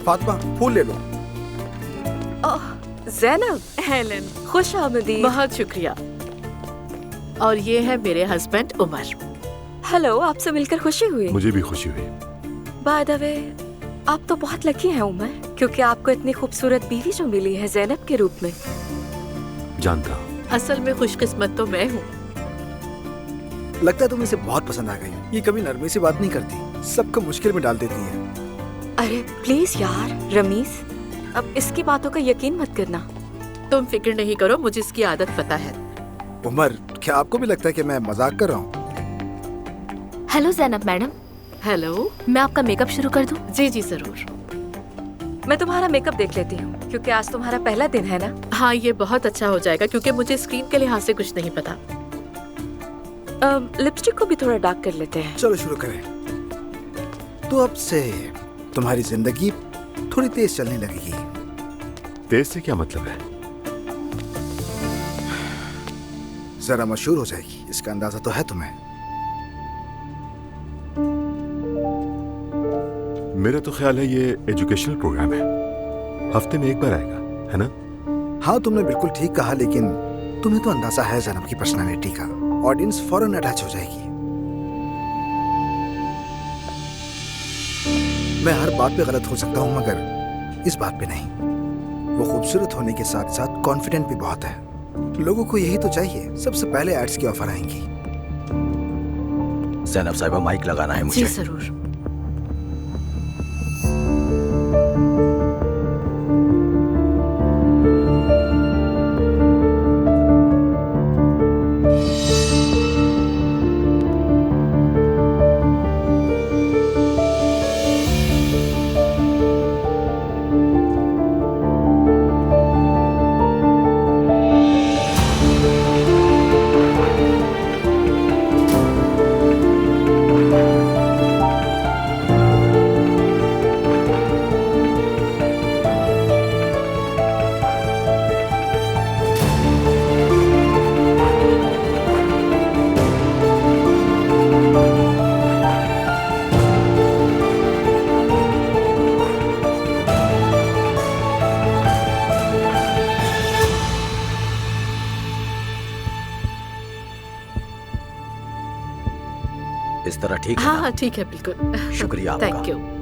फातिमा फूल ले लो। ज़ैनब, हेलन, खुश आमदीद। बहुत शुक्रिया। और ये है मेरे हस्बैंड उमर। हेलो, आपसे मिलकर खुशी हुई। मुझे भी खुशी हुई। बाय द वे, आप तो बहुत लकी हैं उमर, क्योंकि आपको इतनी खूबसूरत बीवी जो मिली है ज़ैनब के रूप में। जानता हूँ। असल में खुशकिस्मत तो मैं हूँ। लगता है तुम इसे बहुत पसंद आ गई। ये कभी नरमी से बात नहीं करती, सबको मुश्किल में डाल देती है। अरे प्लीज यार रमीज, अब इसकी बातों का यकीन मत करना। तुम फिक्र नहीं करो, मुझे इसकी आदत पता है। उमर, क्या आपको भी लगता है कि मैं मजाक कर रहा हूँ? Hello Zainab madam, hello. मैं आपका मेकअप शुरू कर दूं? जी जी जरूर। मैं तुम्हारा मेकअप देख लेती हूँ, क्योंकि आज तुम्हारा पहला दिन है ना। हाँ, ये बहुत अच्छा हो जाएगा क्योंकि मुझे स्क्रीन के लिहाज से कुछ नहीं पता। लिपस्टिक को भी थोड़ा डार्क कर लेते हैं। चलो शुरू करें। तो अब से तुम्हारी जिंदगी थोड़ी तेज चलने लगेगी। तेज से क्या मतलब है? जरा मशहूर हो जाएगी, इसका अंदाजा तो है तुम्हें। मेरा तो ख्याल है ये एजुकेशनल प्रोग्राम है, हफ्ते में एक बार आएगा, है ना? हाँ, तुमने बिल्कुल ठीक कहा, लेकिन तुम्हें तो अंदाजा है ज़ैनब की पर्सनालिटी का। ऑडियंस फौरन अटैच हो जाएगी। मैं हर बात पे गलत हो सकता हूँ, मगर इस बात पे नहीं। वो खूबसूरत होने के साथ साथ कॉन्फिडेंट भी बहुत है। लोगों को यही तो चाहिए। सबसे पहले एड्स की ऑफर आएंगी। ज़ैनब साहिबा, माइक लगाना है मुझे। जी जरूर। इस तरह ठीक है हाँ ना? हाँ ठीक है, बिल्कुल। शुक्रिया आपका। Thank you.